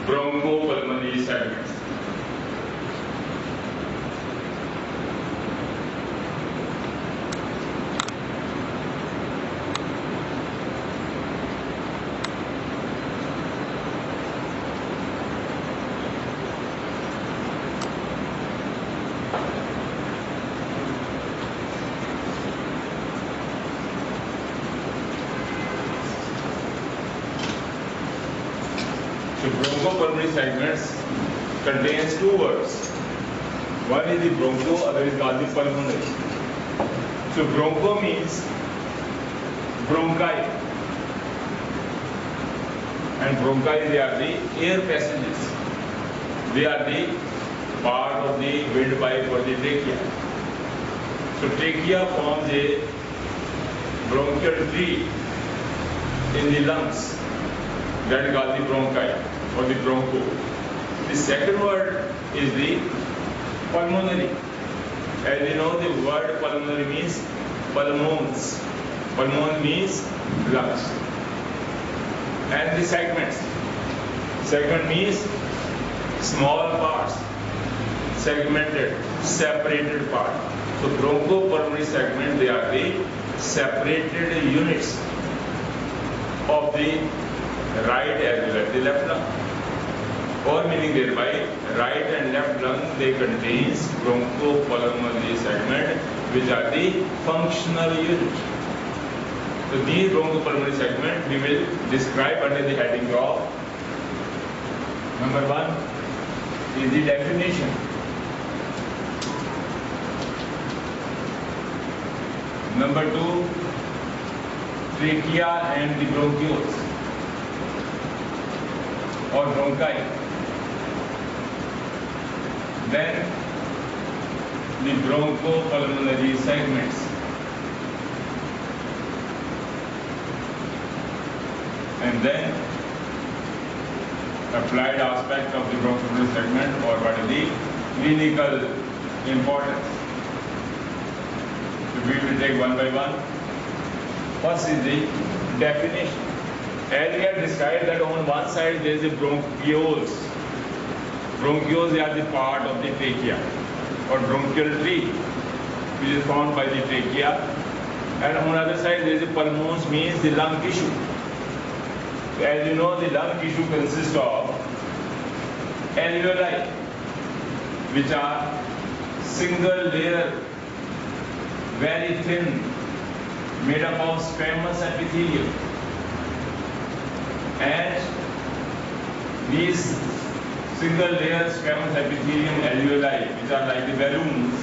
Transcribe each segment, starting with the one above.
bronchopulmonary segments. So bronchopulmonary segments contains two words. One is the broncho, other is called the pulmonary. So broncho means bronchi, and bronchi, they are the air passages. They are the part of the windpipe or the trachea. So trachea forms a bronchial tree in the lungs. That is called the bronchi or the broncho. The second word is the pulmonary. As you know, the word pulmonary means pulmons. Pulmon means lungs. And the segments. Segment means small parts, segmented, separated part. So bronchopulmonary segment, they are the separated units of the right as well as the left lung. Or meaning thereby, right and left lung, they contains bronchopulmonary segment, which are the functional units. So these bronchopulmonary segment we will describe under the heading of number 1 is the definition. Number 2, trachea and the bronchioles or bronchi. Then the bronchopulmonary segments. And then applied aspect of the bronchopulmonary segment, or what is the clinical importance. So we will take one by one. First is the definition. As we have described that on one side there is the bronchioles. Bronchioles, they are the part of the trachea or bronchial tree, which is formed by the trachea. And on the other side there is the pulmons, means the lung tissue. So as you know, the lung tissue consists of alveoli, which are single layer, very thin, made up of squamous epithelium. And these single layer squamous epithelium alveoli, which are like the balloons,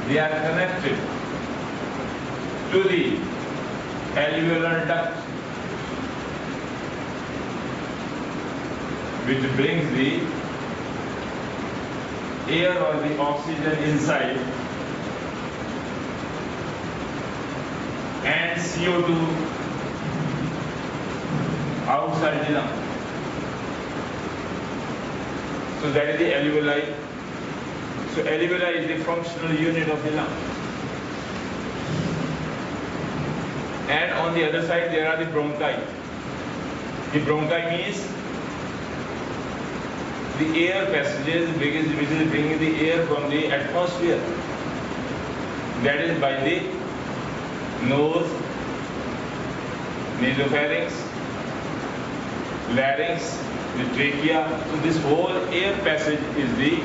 they are connected to the alveolar duct, which brings the air or the oxygen inside and CO2 outside the lung. So that is the alveoli. So alveoli is the functional unit of the lung. And on the other side there are the bronchi. The bronchi means the air passages, which is bringing the air from the atmosphere. That is by the nose, nasopharynx, larynx, the trachea. So this whole air passage is the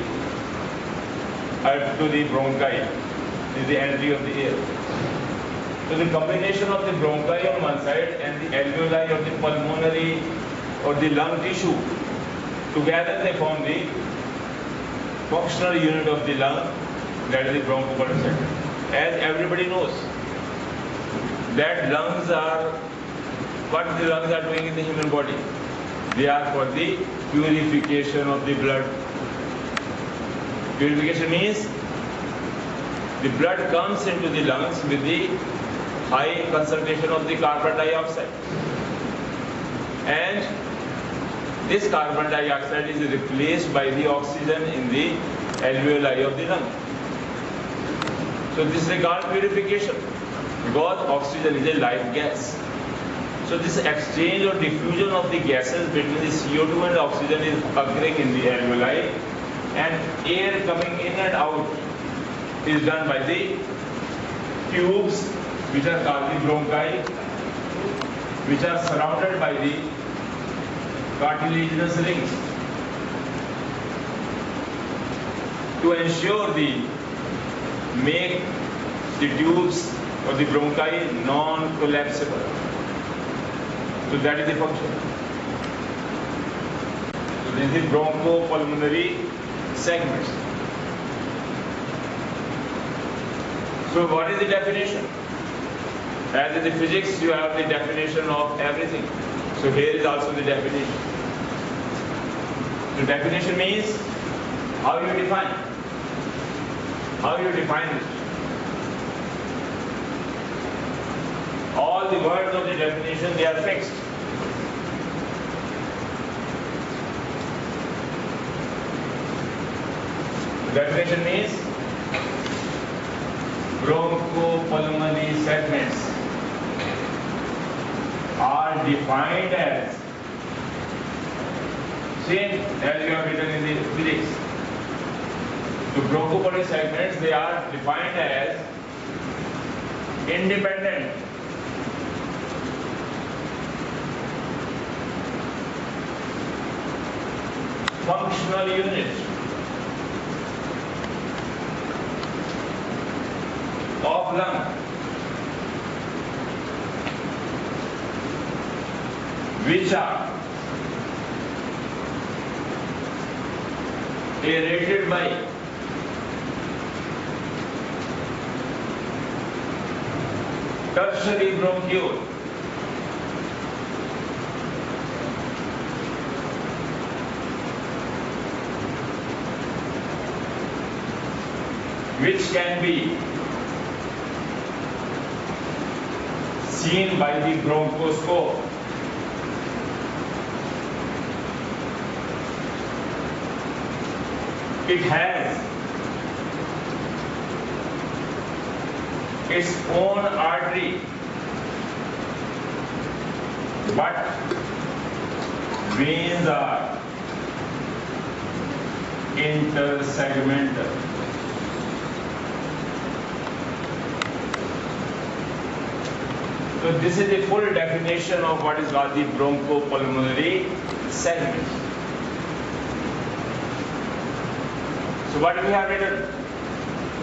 to the bronchi, is the entry of the air. So the combination of the bronchi on one side and the alveoli of the pulmonary or the lung tissue, together they form the functional unit of the lung, that is the bronchopulmonary segment. As everybody knows, that lungs are, what the lungs are doing in the human body? They are for the purification of the blood. Purification means the blood comes into the lungs with the high concentration of the carbon dioxide. And this carbon dioxide is replaced by the oxygen in the alveoli of the lung. So this is called purification, because oxygen is a life gas. So this exchange or diffusion of the gases between the CO2 and oxygen is occurring in the alveoli, and air coming in and out is done by the tubes, which are called the bronchi, which are surrounded by the cartilaginous rings. To ensure make the tubes or the bronchi non-collapsible. So that is the function. So this is the bronchopulmonary segments. So what is the definition? As in the physics, you have the definition of everything. So here is also the definition. The definition means how you define. How you define it. All the words of the definition, they are fixed. The definition means bronchopulmonary segments are defined as, same as you have written in the physics. The bronchopulmonary segments, they are defined as independent functional units of lung which are aerated by tertiary bronchiole, which can be seen by the bronchoscope. It has its own artery, but veins are intersegmental. So this is the full definition of what is called the bronchopulmonary segment. So what we have written?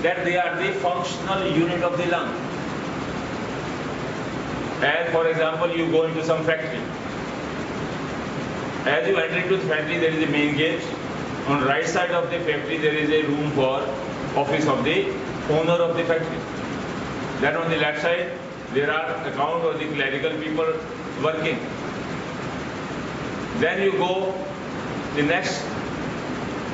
That they are the functional unit of the lung. As for example, you go into some factory. As you enter into the factory, there is a main gate. On the right side of the factory, there is a room for office of the owner of the factory. Then on the left side, there are account or the clerical people working. Then you go the next,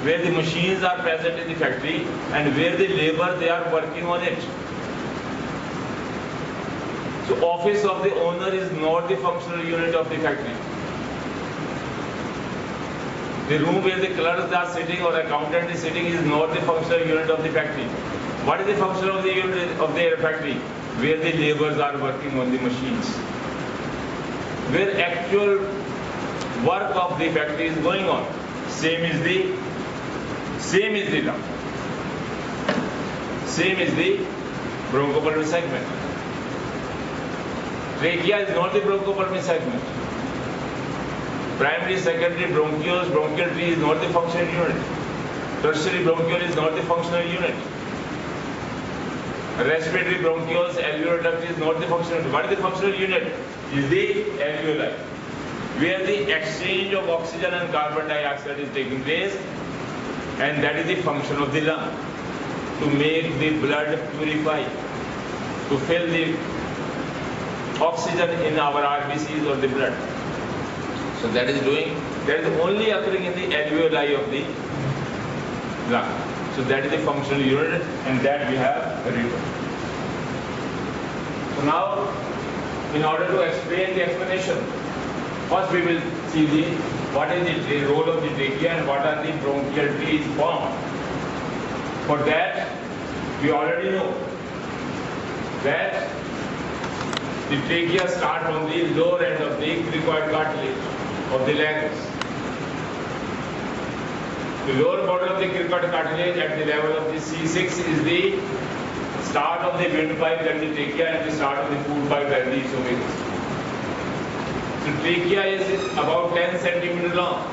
where the machines are present in the factory and where the labor, they are working on it. So office of the owner is not the functional unit of the factory. The room where the clerks are sitting or accountant is sitting is not the functional unit of the factory. What is the function of the unit of the factory? Where the laborers are working on the machines. Where actual work of the factory is going on. Same is the lung. Same is the bronchopulmonary segment. Trachea is not the bronchopulmonary segment. Primary, secondary bronchioles, bronchial tree is not the functional unit. Tertiary bronchiole is not the functional unit. Respiratory bronchioles, alveolar duct is not the functional unit. What is the functional unit? Is the alveoli, where the exchange of oxygen and carbon dioxide is taking place, and that is the function of the lung, to make the blood purify, to fill the oxygen in our RBCs or the blood. So that is only occurring in the alveoli of the lung. So that is the functional unit, and that we have written. So now, in order to explain the explanation, first we will see what is the role of the trachea and what are the bronchial trees formed. For that, we already know that The trachea starts from the lower end of the cricoid cartilage of the larynx. The lower border of the cricoid cartilage at the level of the C6 is the start of the windpipe and the trachea, and the start of the food pipe and the esophagus. So trachea is about 10 centimeter long,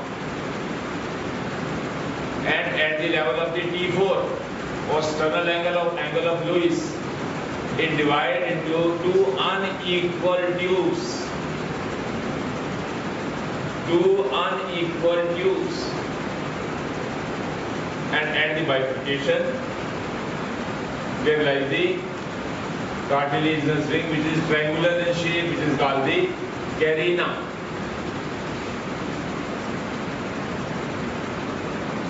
and at the level of the T4 or sternal angle of Lewis, it divides into two unequal tubes. And at the bifurcation, there lies the cartilaginous ring, which is triangular in shape, which is called the carina.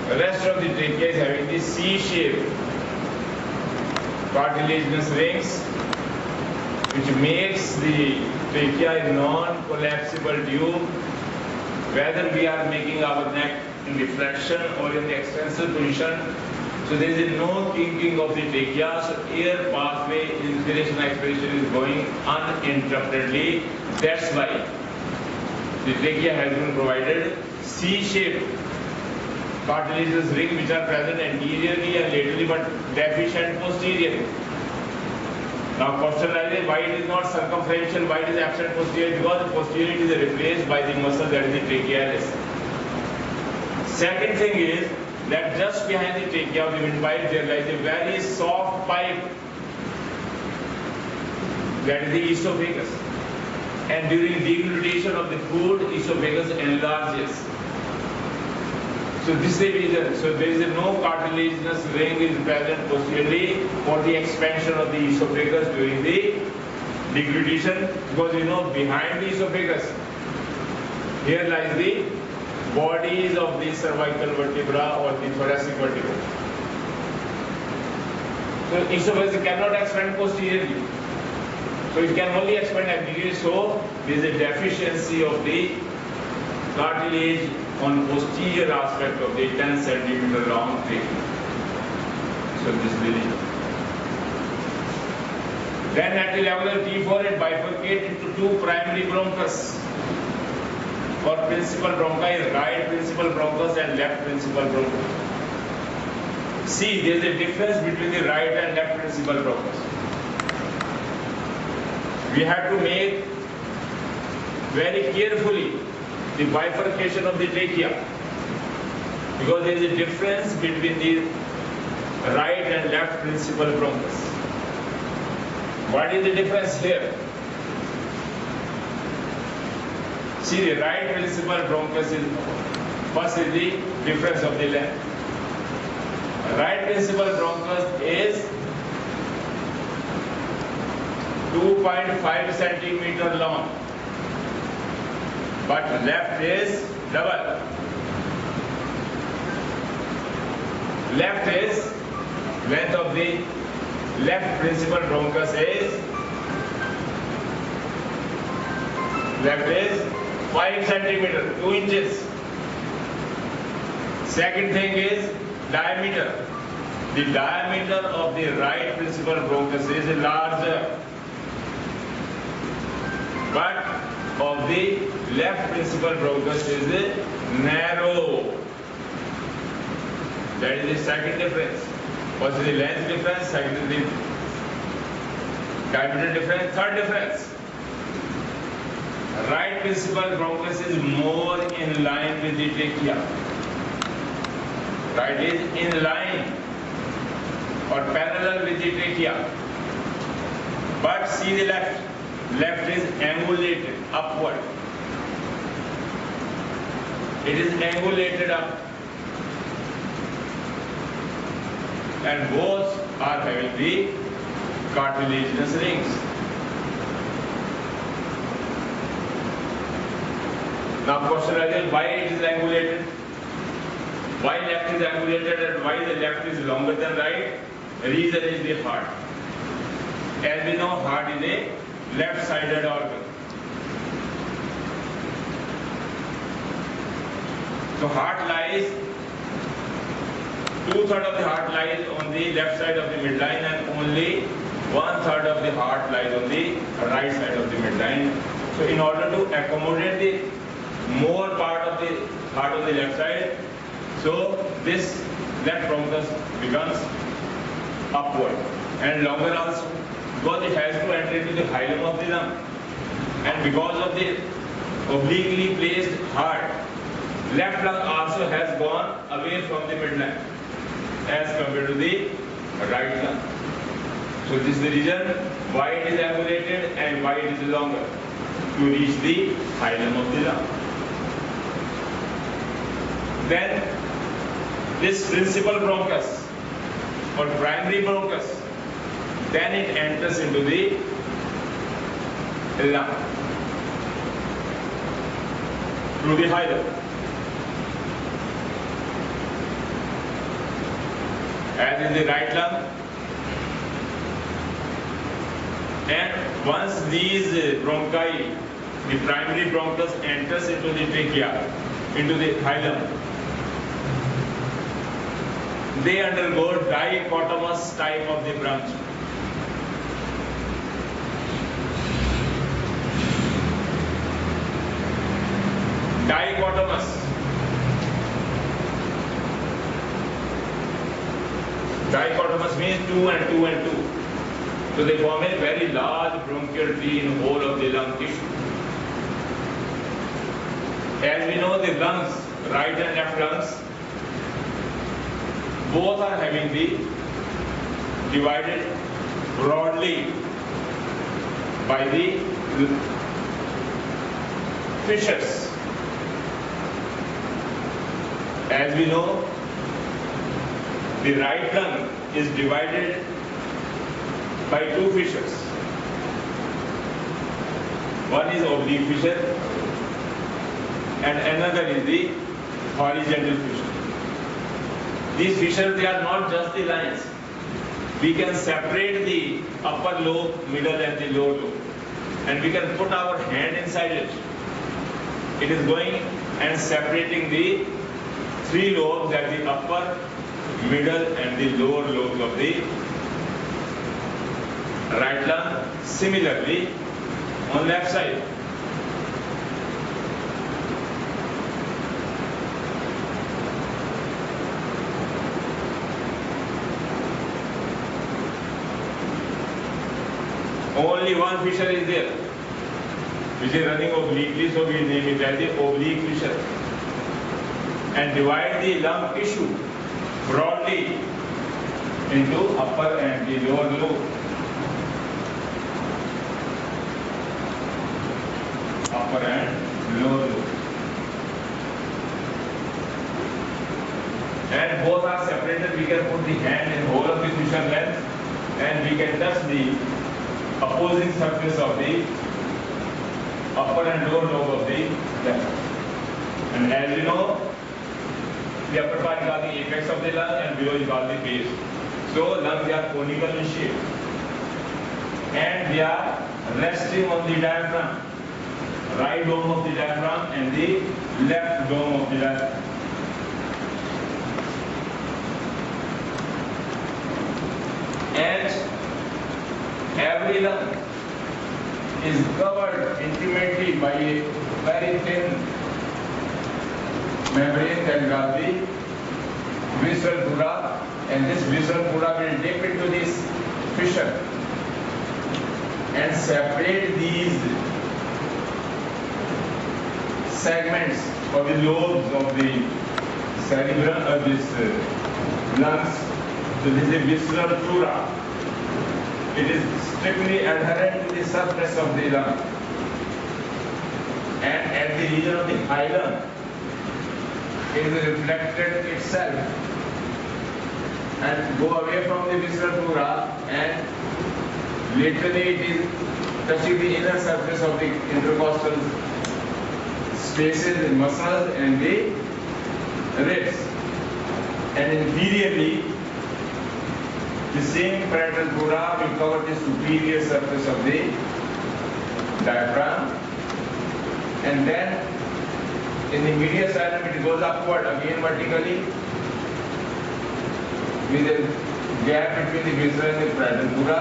The rest of the trachea is having the C-shape cartilaginous rings, which makes the trachea a non-collapsible tube. Whether we are making our neck in the flexion or in the extensor position, so there is no kinking of the trachea, so air pathway, inspiration, expiration is going uninterruptedly. That's why the trachea has been provided C-shaped cartilaginous ring, which are present anteriorly and laterally but deficient posteriorly. Now question arises, why it is not circumferential, why it is absent posterior? Because the posterior is replaced by the muscle that is the trachealis. Second thing is that just behind the trachea of the windpipe there lies a very soft pipe, that is the esophagus. And during deglutition of the food, esophagus enlarges. So this is the reason. So there is no cartilaginous ring is present posteriorly for the expansion of the esophagus during the deglutition, because behind the esophagus here lies the bodies of the cervical vertebra or the thoracic vertebra. So esophagus cannot expand posteriorly. So it can only expand anteriorly. So there is a deficiency of the cartilage on posterior aspect of the 10 centimeter long trachea. So this is the reason. Then at the level of T4 it bifurcates into two primary bronchus or principal bronchi, right principal bronchus and left principal bronchus. See, there is a difference between the right and left principal bronchus. We have to make very carefully the bifurcation of the trachea, because there is a difference between the right and left principal bronchus. What is the difference here? See, the right principal bronchus is first is the difference of the length. Right principal bronchus is 2.5 centimeter long, but left is double. Left is length of the left principal bronchus is 5 centimeter, 2 inches. Second thing is diameter. The diameter of the right principal bronchus is larger, but of the left principal bronchus is narrow. That is the second difference. First is the length difference, second is the diameter difference. Third difference, right principal bronchus is more in line with the trachea. Right is in line or parallel with the trachea. But see the left. Left is angulated upward. It is angulated up. And both are having the cartilaginous rings. Now question arises, why it is angulated? Why left is angulated and why the left is longer than right? The reason is the heart. As we know, heart is a left-sided organ. So heart lies, 2/3 of the heart lies on the left side of the midline and only 1/3 of the heart lies on the right side of the midline. So in order to accommodate the more part of the heart on the left side, so this left bronchus becomes upward and longer also, because it has to enter into the hilum of the lung, and because of the obliquely placed heart, left lung also has gone away from the midline as compared to the right lung. So this is the reason why it is angulated and why it is longer, to reach the hilum of the lung. Then this principal bronchus or primary bronchus, then it enters into the lung through the hilum. As in the right lung. And once these bronchi, the primary bronchus enters into the trachea, into the hilum, they undergo dichotomous type of the branch. Dichotomous. Dichotomous means 2 and 2 and 2. So they form a very large bronchial tree in whole of the lung tissue. As we know, the lungs, right and left lungs, both are having the divided broadly by the fissures. As we know, the right lung is divided by 2 fissures. One is oblique fissure and another is the horizontal fissure. These fissures, they are not just the lines. We can separate the upper lobe, middle and the lower lobe, and we can put our hand inside it. It is going and separating the 3 lobes, that the upper, middle and the lower lobes of the right lung. Similarly, on left side, only one fissure is there, which is running obliquely, so we name it as the oblique fissure, and divide the lung tissue broadly into upper and the lower lobe. Upper and lower lobe. And both are separated. We can put the hand in whole of the fissure length and we can touch the opposing surface of the upper and lower lobe of the lung. And as you know, the upper part is called the apex of the lung and below is called the base. So lungs are conical in shape and they are resting on the diaphragm, right dome of the diaphragm and the left dome of the diaphragm. And every lung is covered intimately by a very thin membrane that is called the visceral pleura, and this visceral pleura will dip into this fissure and separate these segments or the lobes of the cerebrum of this lungs. So this is a visceral pleura. It is strictly adherent to the surface of the lung, and at the region of the hilum it is reflected itself and go away from the visceral pleura, and laterally it is touching the inner surface of the intercostal spaces, the muscles and the ribs, and inferiorly the same parietal pleura will cover the superior surface of the diaphragm, and then in the medial xylem it goes upward again vertically with a gap between the viscera and the parietal pleura,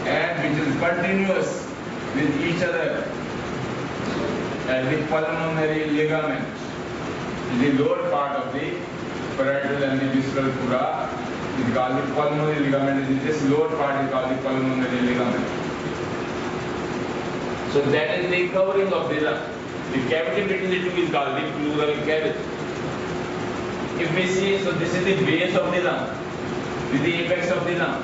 and which is continuous with each other and the pulmonary ligament. The lower part of the parietal and the visceral pleura is called the pulmonary ligament. This lower part is called the pulmonary ligament. So that is the covering of the lung. The cavity between the two is called the pleural cavity. If we see, so this is the base of the lung, this is the apex of the lung.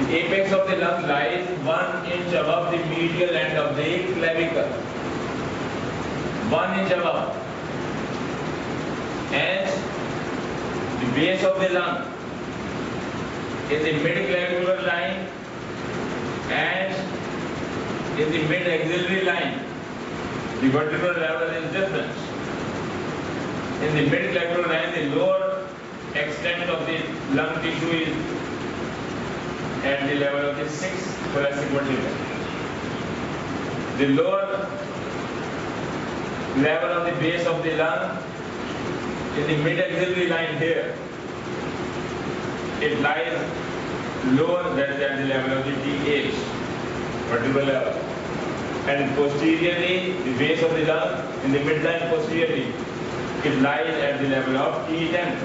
The apex of the lung lies 1 inch above the medial end of the clavicle. 1 inch above. And the base of the lung is the mid-clavicular line and in the mid-axillary line. The vertebral level is different. In the mid-clavicular line, the lower extent of the lung tissue is at the level of the 6th thoracic vertebra. The lower level of the base of the lung in the mid-axillary line here, it lies lower than the level of the TH, vertebral level. And posteriorly, the base of the lung in the midline posteriorly, it lies at the level of T10.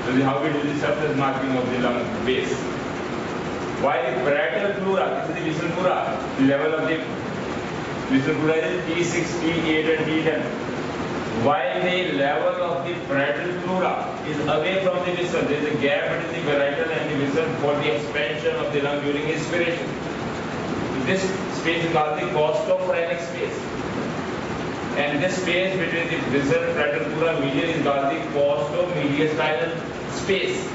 So this is how we do the surface marking of the lung base. While the parietal pleura, this is the visceral pleura, the level of the visceral pleura is T6, T8 and T10. While the level of the parietal pleura is away from the visceral, there is a gap between the parietal and the visceral for the expansion of the lung during inspiration. This space is called the costophrenic space. And this space between the visceral and parietal pleura medial is called the costomediastinal space.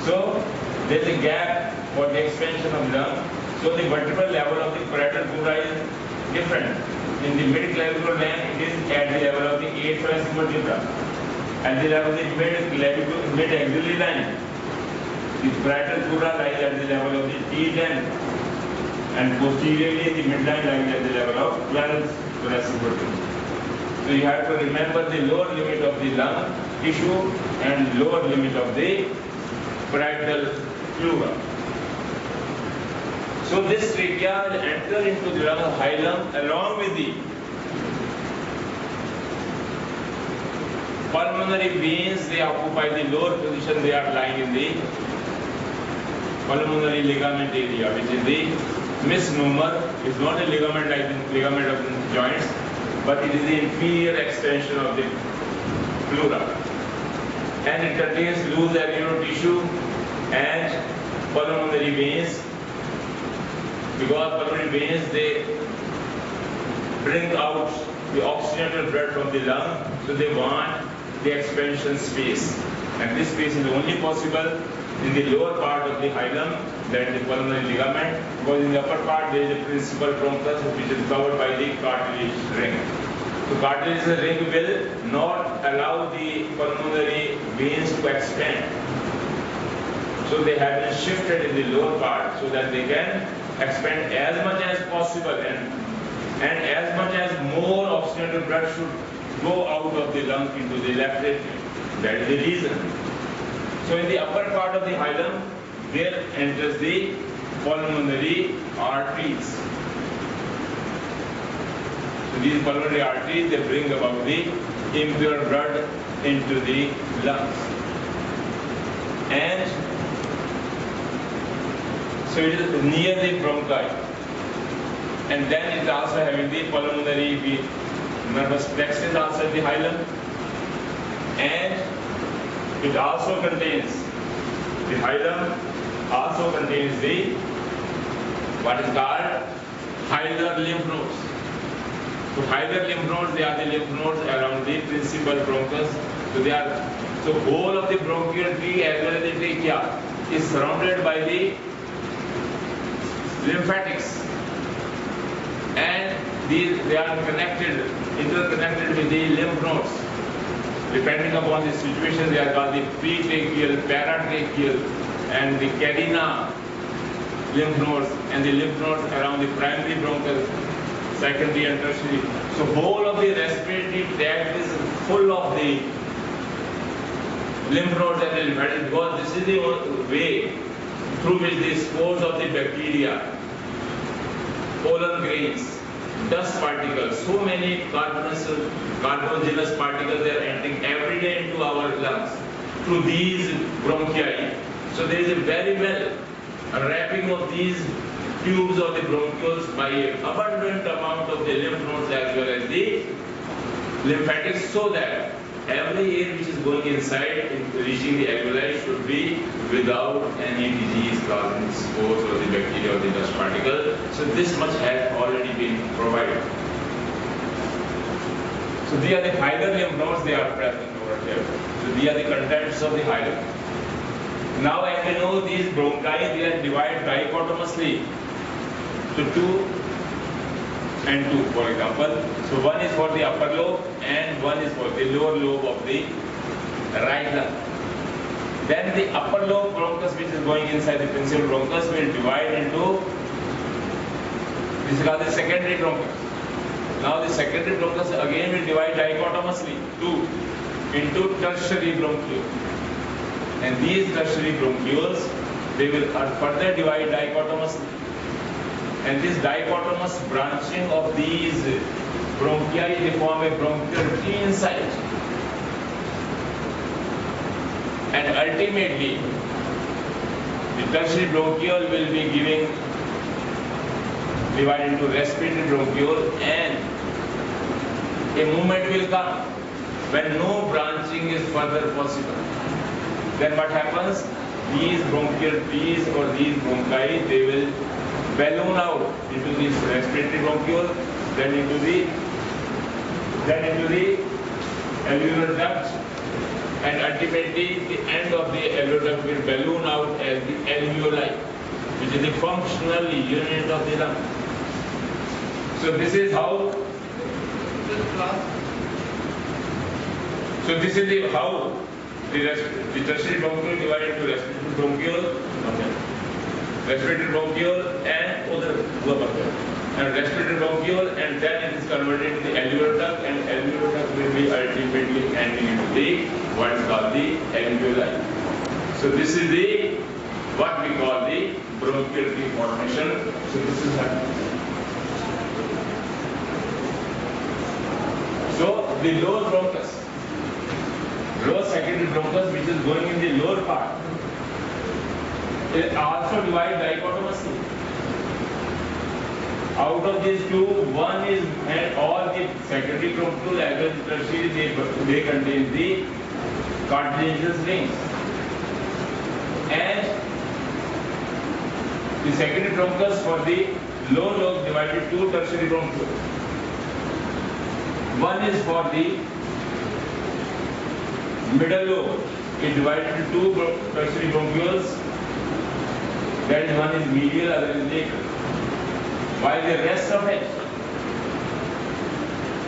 So there is a gap for the expansion of the lung. So the vertebral level of the parietal pleura is different. In the mid-clavicular line, it is at the level of the 8th thoracic vertebra. At the level of the mid-axillary line, the parietal pleura lies at the level of the T10, and posteriorly the midline lies at the level of 12th thoracic vertebra. So you have to remember the lower limit of the lung tissue and lower limit of the parietal pleura. So this trachea will enter into the lung, hilum, along with the pulmonary veins. They occupy the lower position. They are lying in the pulmonary ligament area, which is the misnomer. It's not a ligament like the ligament of the joints, but it is the inferior extension of the pleura. And it contains loose alveolar tissue and pulmonary veins. Because pulmonary veins, they bring out the oxygenated blood from the lung, so they want the expansion space. And this space is only possible in the lower part of the hilum, that is the pulmonary ligament, because in the upper part there is a principal bronchus which is covered by the cartilage ring. So cartilage ring will not allow the pulmonary veins to expand. So they have been shifted in the lower part so that they can expand as much as possible and as much as more oxygenated blood should go out of the lung into the left atrium. That is the reason. So in the upper part of the hilum, there enters the pulmonary arteries. So these pulmonary arteries, they bring about the impure blood into the lungs. And so it is near the bronchi. And then it is also having the pulmonary nervous plexus also in the hilum. And it also contains, the hilum also contains the, what is called hilar lymph nodes. So hilar lymph nodes, they are the lymph nodes around the principal bronchus. So they are, so whole of the bronchial tree as well as the trachea is surrounded by the lymphatics, and they are interconnected with the lymph nodes. Depending upon the situation, they are called the pretracheal, paratracheal, and the carina lymph nodes, and the lymph nodes around the primary bronchus, secondary and tertiary. So whole of the respiratory tract is full of the lymph nodes and the lymphatics, because this is the way through which the spores of the bacteria, pollen grains, dust particles, so many carbogenous particles, they are entering every day into our lungs through these bronchi. So there is a very well wrapping of these tubes of the bronchioles by an abundant amount of the lymph nodes as well as the lymphatics, so that every air which is going inside, reaching the alveoli, should be without any disease causing spores or the bacteria or the dust particle. So this much has already been provided. So these are the hilar lymph nodes, they are present over here. So these are the contents of the hilar. Now as we know, these bronchi, they are divided dichotomously to 2 and 2, for example. So one is for the upper lobe and one is for the lower lobe of the right lung. Then the upper lobe bronchus, which is going inside the principal bronchus, will divide into, this is called the secondary bronchus. Now the secondary bronchus again will divide dichotomously into tertiary bronchioles. And these tertiary bronchioles, they will further divide dichotomously. And this dichotomous branching of these bronchi, they form a bronchial tree inside. And ultimately, the tertiary bronchiole will be divided into respiratory bronchiole, and a moment will come when no branching is further possible. Then what happens? These bronchial trees or these bronchi, they will balloon out into this respiratory bronchiole, then into the alveolar duct, and ultimately the end of the alveolar duct will balloon out as the alveoli, which is the functional unit of the lung. So this is how. So this is how the tertiary bronchiole divided into respiratory bronchiole. Okay. Respiratory bronchiole and respiratory bronchiole, and then it is converted into the alveolar duct, and alveolar duct will be ultimately ending into the what is called the alveoli. So this is what we call the bronchial tree formation. So this is happening. So the lower bronchus, lower secondary bronchus, which is going in the lower part, it also divides dichotomously. Out of these two, one is, and all the secondary bronchiole as well as tertiary, they contain the cartilaginous rings. And the secondary bronchus for the lower lobe divided two tertiary bronchioles. One is for the middle lobe, it divided into two tertiary bronchioles. That is, one is medial, other is lateral. While the rest of it,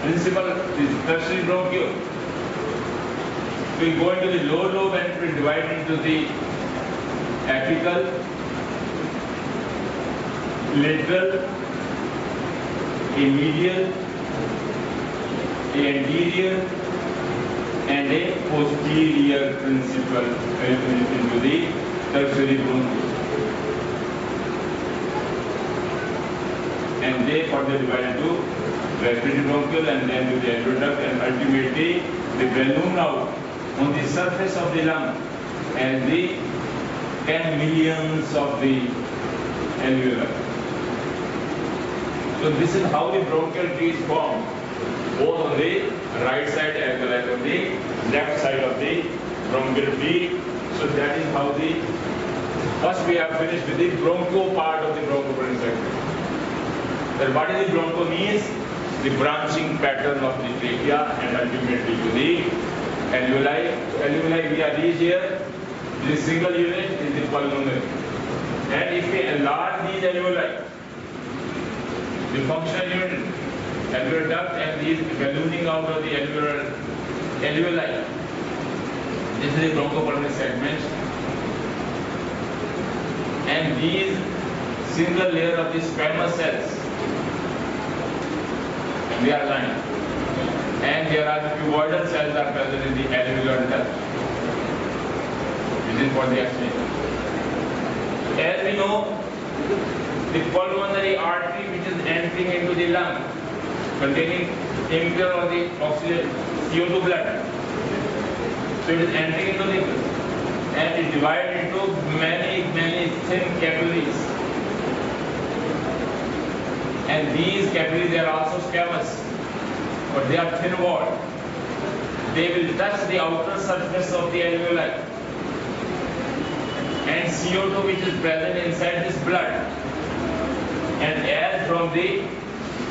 principal is tertiary bronchiole, will go into the lower lobe and will divide into the apical, lateral, a medial, a anterior, and a posterior principal into the tertiary bronchiole. And they further divide into respiratory bronchiole and then to the alveolar duct, and ultimately they balloon out on the surface of the lung as the 10 millions of the alveoli. So this is how the bronchial tree is formed, both on the right side as well as on the left side of the bronchial tree. So that is how first we have finished with the broncho part of the bronchopulmonary segment. Then what is the broncho means? The branching pattern of the trachea and ultimately to the alveoli. Alveoli we are reached here. This single unit is the pulmonary. And if we enlarge these alveoli, the functional unit, alveolar duct and these ballooning out of the alveoli, this is the bronchopulmonary segment. And these single layer of the squamous cells, they are lined, and there are the cuboidal cells are present in the alveolar duct. This is for the exchange. As we know, the pulmonary artery which is entering into the lung containing impure or the oxygen CO2 blood. So it is entering into the and it divides into many thin capillaries. And these capillaries they are also squamous, but they are thin walled. They will touch the outer surface of the alveoli. And CO2 which is present inside this blood. And as from the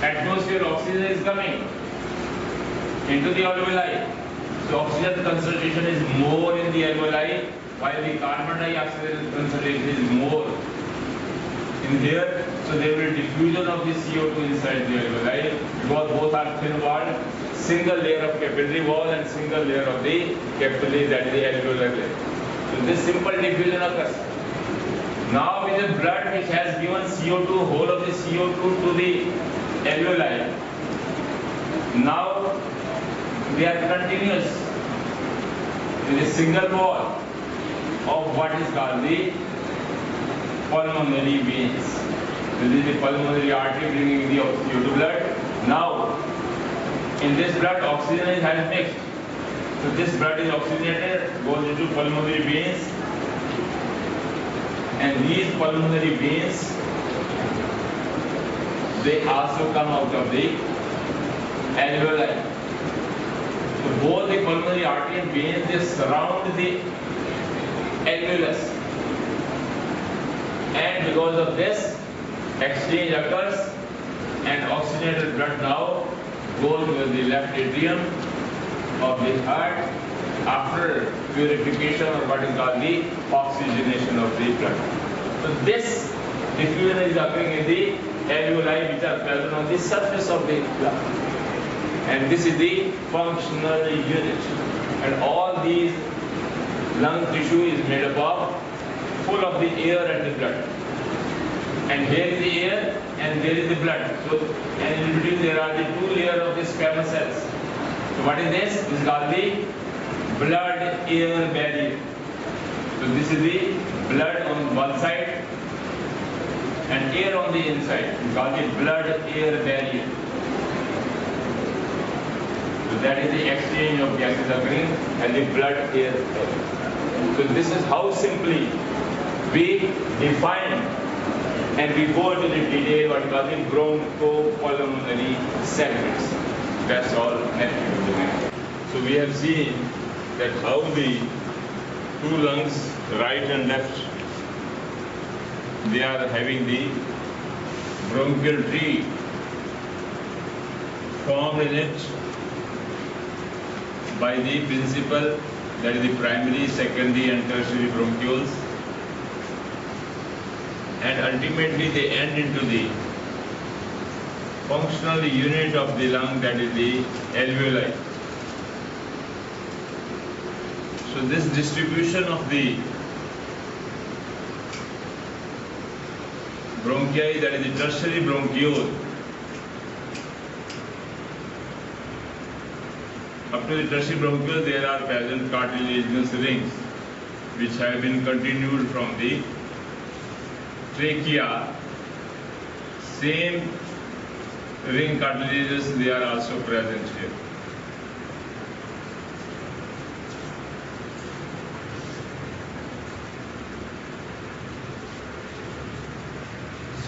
atmosphere oxygen is coming into the alveoli, so oxygen concentration is more in the alveoli, while the carbon dioxide concentration is more in here. So there will be diffusion of the CO2 inside the alveoli because both are thin walled, single layer of capillary wall and single layer of the capillary, that is the alveolar layer. So this simple diffusion occurs. Now with the blood which has given CO2, whole of the CO2 to the alveoli, now they are continuous with a single wall of what is called the pulmonary veins. This is the pulmonary artery bringing the CO2 blood. Now in this blood oxygen is mixed. So this blood is oxygenated, goes into pulmonary veins, and these pulmonary veins they also come out of the alveoli. So both the pulmonary artery and veins they surround the alveolus, and because of this exchange occurs and oxygenated blood now goes to the left atrium of the heart after purification or what is called the oxygenation of the blood. So this diffusion is occurring in the alveoli which are present on the surface of the lung. And this is the functional unit. And all these lung tissue is made up of full of the air and the blood. And here is the air and there is the blood. So and in between there are the two layers of the squamous cells. So what is this? This is called the blood-air barrier. So this is the blood on one side and air on the inside. It's called the blood-air barrier. So that is the exchange of gases occurring and the blood-air barrier. So this is how simply we define and we go into the detail what we call the bronchopulmonary segments. That's all. So we have seen that how the two lungs, right and left, they are having the bronchial tree formed in it by the principal, that is the primary, secondary and tertiary bronchioles, and ultimately they end into the functional unit of the lung, that is the alveoli. So this distribution of the bronchi, that is the tertiary bronchiole, up to the tertiary bronchiole there are present cartilaginous rings which have been continued from the trachea. Same ring cartilages they are also present here.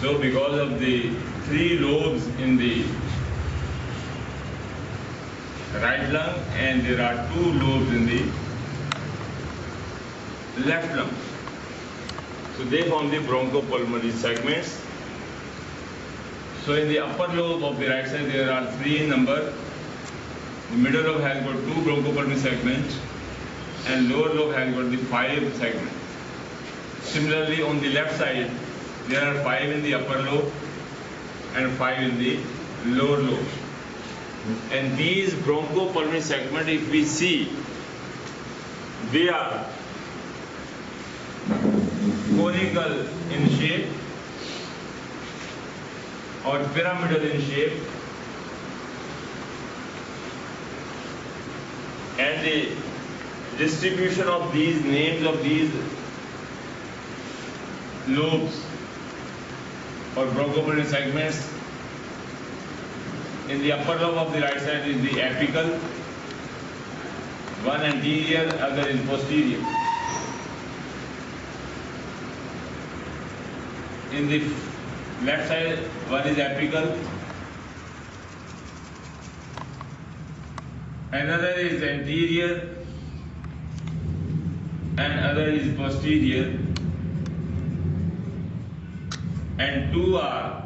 So because of the three lobes in the right lung and there are two lobes in the left lung, so they form the bronchopulmonary segments. So in the upper lobe of the right side there are three in number. The middle lobe has got two bronchopulmonary segments and lower lobe has got the 5 segments. Similarly on the left side there are 5 in the upper lobe and 5 in the lower lobe. And these bronchopulmonary segments, if we see, they are conical in shape or pyramidal in shape, and the distribution of these names of these lobes or bronchopulmonary segments. In the upper lobe of the right side is the apical, one anterior, other is posterior. In the left side, one is apical, another is anterior, and other is posterior, and two are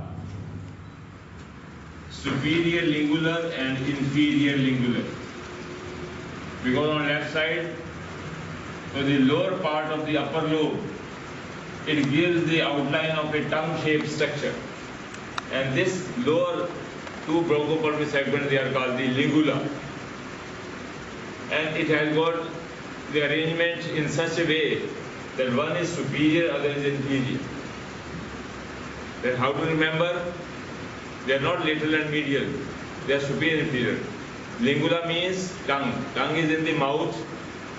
superior lingular and inferior lingular. Because on left side, so the lower part of the upper lobe, it gives the outline of a tongue-shaped structure, and this lower two bronchopulmonary segments, they are called the lingula, and it has got the arrangement in such a way that one is superior, other is inferior. Then how to remember? They are not lateral and medial, they are superior and inferior. Lingula means tongue. Tongue is in the mouth.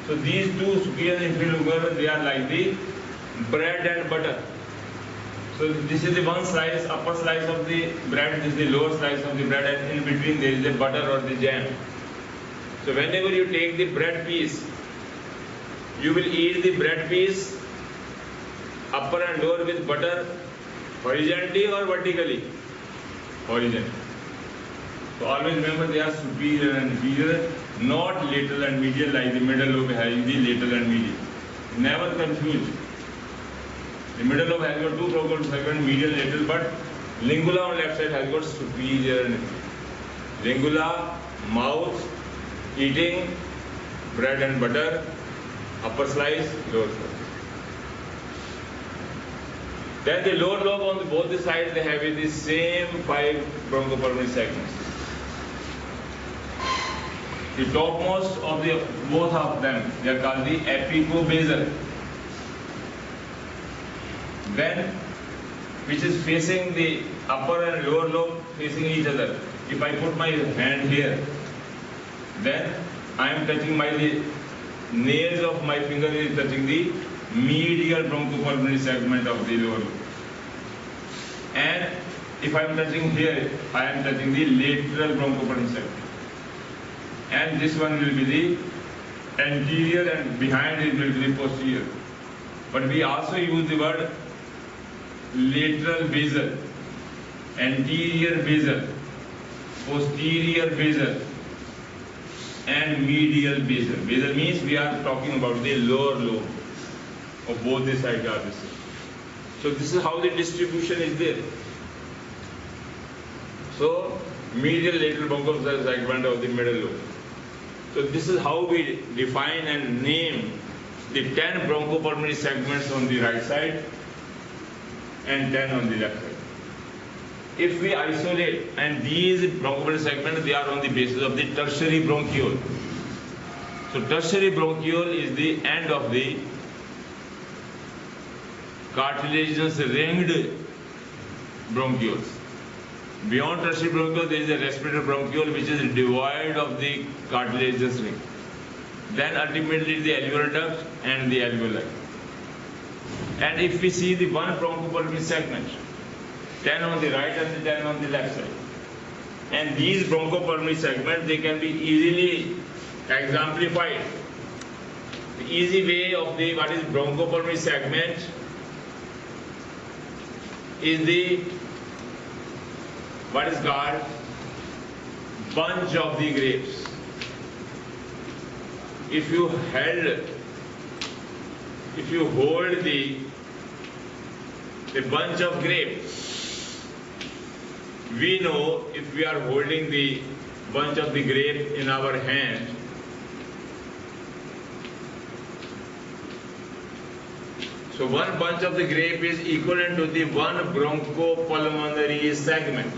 So these two superior and inferior lingula, they are like the bread and butter. So this is the one slice, upper slice of the bread, this is the lower slice of the bread, and in between there is the butter or the jam. So whenever you take the bread piece, you will eat the bread piece upper and lower with butter horizontally or vertically? Horizontally. So always remember they are superior and inferior, not lateral and medial like the middle lobe has the lateral and medial. Never confuse. The middle lobe has got two bronchopulmonary segments, medial, lateral, but lingula on left side has got superior and inferior. Lingula, mouth, eating bread and butter, upper slice, lower slice. Then the lower lobe on both the sides, they have the same 5 bronchopulmonary segments. The topmost of the both of them, they are called the apicobasal. Then, which is facing the upper and lower lobe facing each other. If I put my hand here, then I am touching the nails of my finger is touching the medial bronchopulmonary segment of the lower lobe. And if I am touching here, I am touching the lateral bronchopulmonary segment. And this one will be the anterior, and behind it will be the posterior. But we also use the word lateral basal, anterior basal, posterior basal, and medial basal. Basal means we are talking about the lower lobe of both the sides are the same. So this is how the distribution is there. So medial lateral bronchopulmonary segment of the middle lobe. So this is how we define and name the 10 bronchopulmonary segments on the right side and 10 on the left side. If we isolate, and these bronchopulmonary segments, they are on the basis of the tertiary bronchiole. So tertiary bronchiole is the end of the cartilaginous ringed bronchioles. Beyond tertiary bronchiole, there is a respiratory bronchiole which is devoid of the cartilaginous ring. Then ultimately the alveolar duct and the alveoli. And if we see the one bronchopulmonary segment, 10 on the right and the 10 on the left side. And these bronchopulmonary segments, they can be easily exemplified. The easy way of the what is bronchopulmonary segment is the what is called bunch of the grapes. If you hold the bunch of grapes, we know if we are holding the bunch of the grape in our hand, so one bunch of the grape is equivalent to the one bronchopulmonary segment.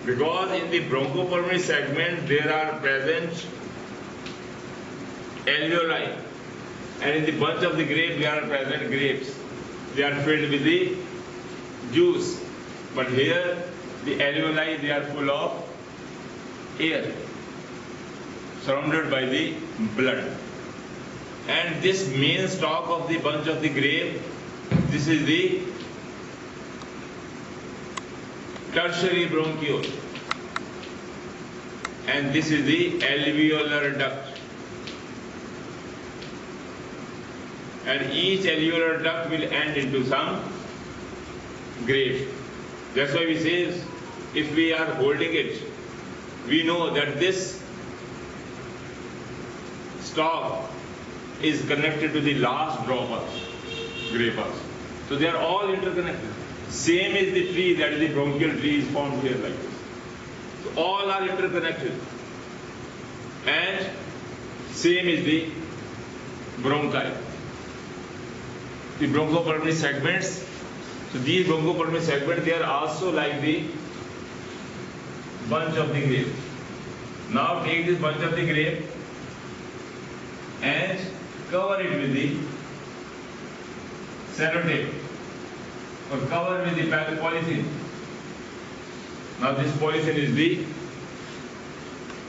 Because in the bronchopulmonary segment there are present alveoli, and in the bunch of the grape there are present grapes. They are filled with the juice, but here the alveoli, they are full of air. surrounded by the blood. And this main stalk of the bunch of the grape, this is the tertiary bronchiole, and this is the alveolar duct. And each alveolar duct will end into some grape. That's why we say, if we are holding it, we know that this stalk is connected to the last drop of grape. So they are all interconnected. Same is the tree, that is the bronchial tree is formed here like this. So all are interconnected. And same is the bronchi. The bronchopulmonary segments. So these bronchopulmonary segments, they are also like the bunch of the grape. Now take this bunch of the grape and cover it with the sellotape or cover with the polythene. Now this polythene is the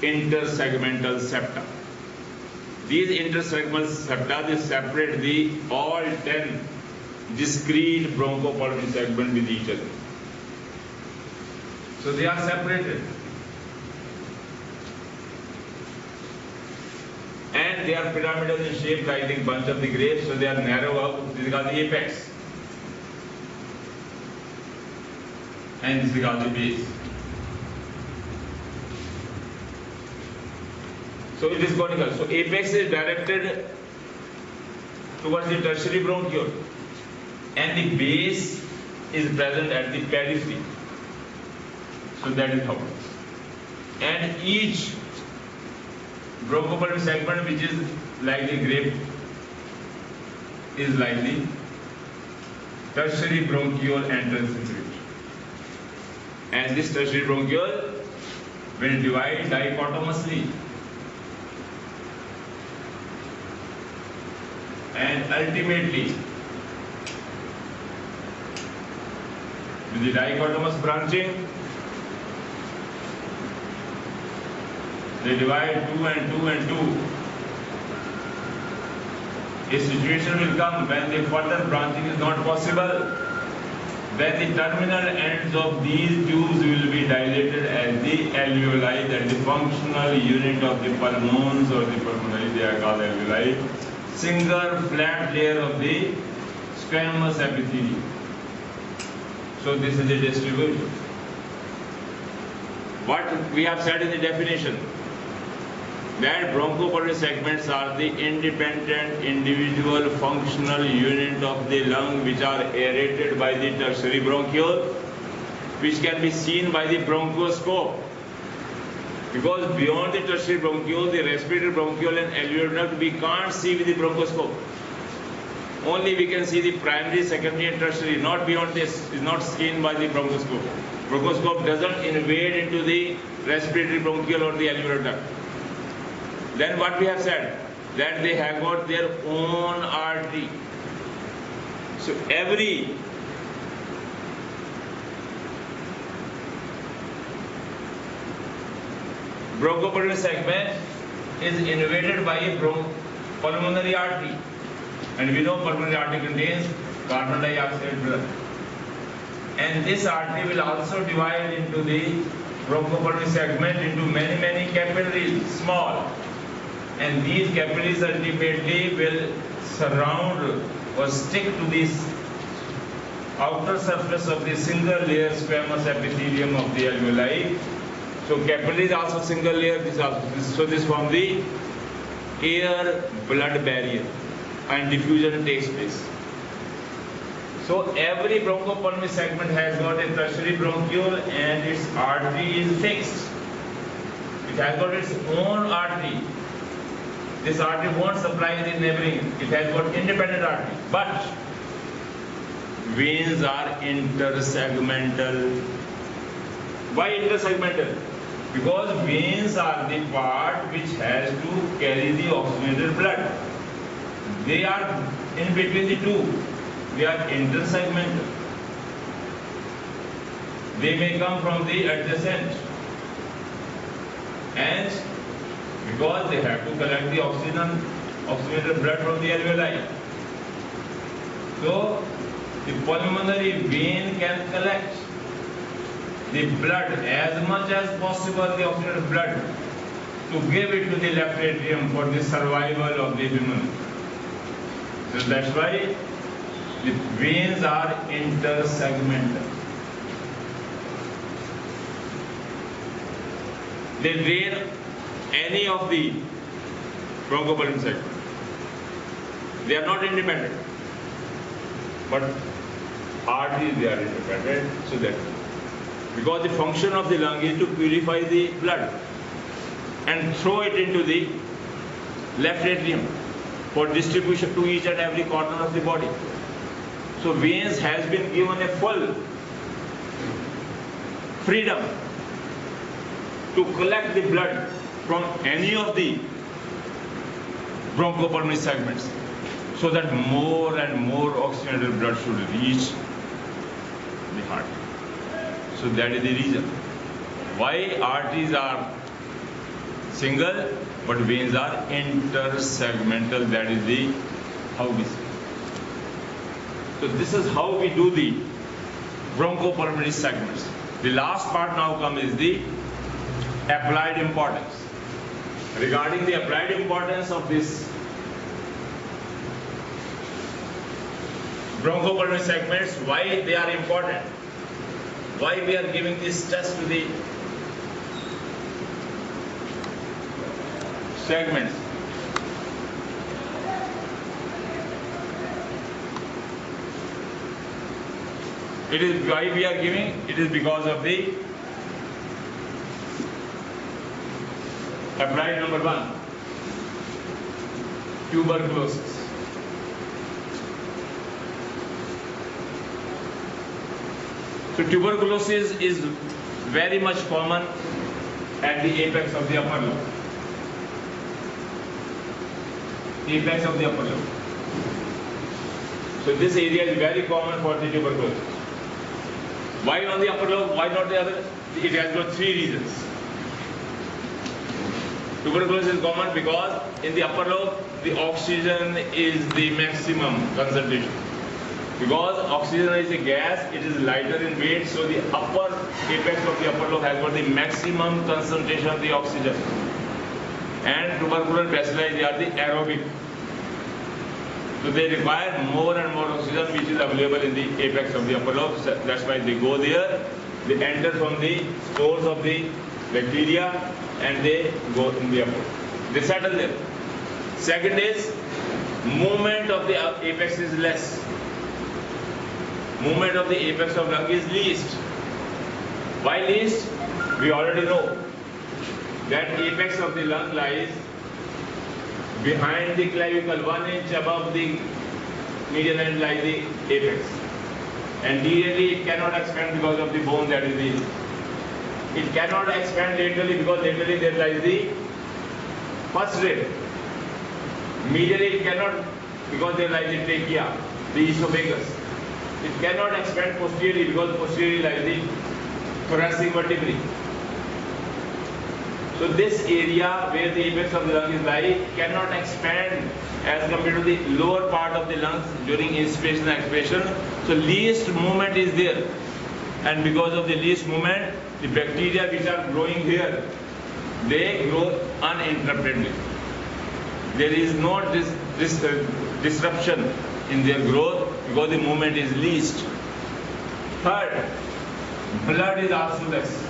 intersegmental septa. These intersegmental septa, they separate the all 10 discrete bronchopulmonary segments with each other. So they are separated. And they are pyramidal in shape like the bunch of the grapes, so they are narrow out. This is called the apex. And this is called the base. So it is conical. So apex is directed towards the tertiary bronchiole, and the base is present at the periphery. So that is how. And each bronchopulmonary segment, which is like the grape, is like the tertiary bronchiole entrance into it. And this tertiary bronchiole will divide dichotomously. And ultimately, with the dichotomous branching, they divide 2 and 2 and 2. A situation will come when the further branching is not possible. Then the terminal ends of these tubes will be dilated as the alveoli, that is the functional unit of the pulmons or the pulmonary, they are called alveoli. Single flat layer of the squamous epithelium. So this is the distribution. What we have said in the definition, that bronchopulmonary segments are the independent individual functional unit of the lung which are aerated by the tertiary bronchiole, which can be seen by the bronchoscope. Because beyond the tertiary bronchiole, the respiratory bronchiole and alveolar duct, we can't see with the bronchoscope. Only we can see the primary, secondary and tertiary. Not beyond this is not seen by the bronchoscope. Bronchoscope doesn't invade into the respiratory bronchiole or the alveolar duct. Then what we have said, that they have got their own artery. So every bronchopulmonary segment is invaded by a pulmonary artery. And we know pulmonary artery contains carbon dioxide blood. And this artery will also divide into the bronchopulmonary segment into many, many capillaries, small. And these capillaries ultimately will surround or stick to this outer surface of the single layer squamous epithelium of the alveoli. So capillary is also single layer, this also. So this forms the air-blood barrier and diffusion takes place. So every bronchopulmonary segment has got a tertiary bronchiole and its artery is fixed. It has got its own artery. This artery won't supply the neighboring. It has got independent artery. But veins are intersegmental. Why intersegmental? Because veins are the part which has to carry the oxygenated blood. They are in between the two. They are intersegmental. They may come from the adjacent. And because they have to collect the oxygenated blood from the alveoli. So the pulmonary vein can collect the blood as much as possible, the oxygenated blood, to give it to the left atrium for the survival of the human. So that's why the veins are intersegmental. They drain any of the bronchopulmonary segment. They are not independent, but arteries they are independent. So that because the function of the lung is to purify the blood and throw it into the left atrium for distribution to each and every corner of the body. So veins has been given a full freedom to collect the blood from any of the bronchopulmonary segments, so that more and more oxygenated blood should reach the heart. So that is the reason why arteries are single but veins are intersegmental. That is the how we see. So this is how we do the bronchopulmonary segments. The last part now comes is the applied importance. Regarding the applied importance of this bronchopulmonary segments, why they are important, why we are giving this stress to the segments. It is why we are giving, it is because of the applied number 1, tuberculosis. So tuberculosis is very much common at the apex of the upper lobe. Apex of the upper lobe. So this area is very common for the tuberculosis. Why on the upper lobe? Why not the other? It has got 3 reasons. Tuberculosis is common because in the upper lobe, the oxygen is the maximum concentration. Because oxygen is a gas, it is lighter in weight, so the upper apex of the upper lobe has got the maximum concentration of the oxygen. And tubercular bacilli, they are the aerobic. So they require more and more oxygen which is available in the apex of the upper lobe. So that's why they go there. They enter from the spores of the bacteria and they go in the upper. They settle there. Second is, movement of the apex is less. Movement of the apex of lung is least. Why least? We already know that apex of the lung lies behind the clavicle, 1 inch above the median end lies the apex. And laterally it cannot expand because of the bone that is the. It cannot expand laterally because laterally there lies the first rib. Medially it cannot because there lies the trachea, the esophagus. It cannot expand posteriorly because posteriorly lies the thoracic vertebrae. So this area where the apex of the lung is lying cannot expand as compared to the lower part of the lungs during inspiration and expiration. So least movement is there, and because of the least movement, the bacteria which are growing here, they grow uninterruptedly. There is no disruption in their growth because the movement is least. Third, blood is also less.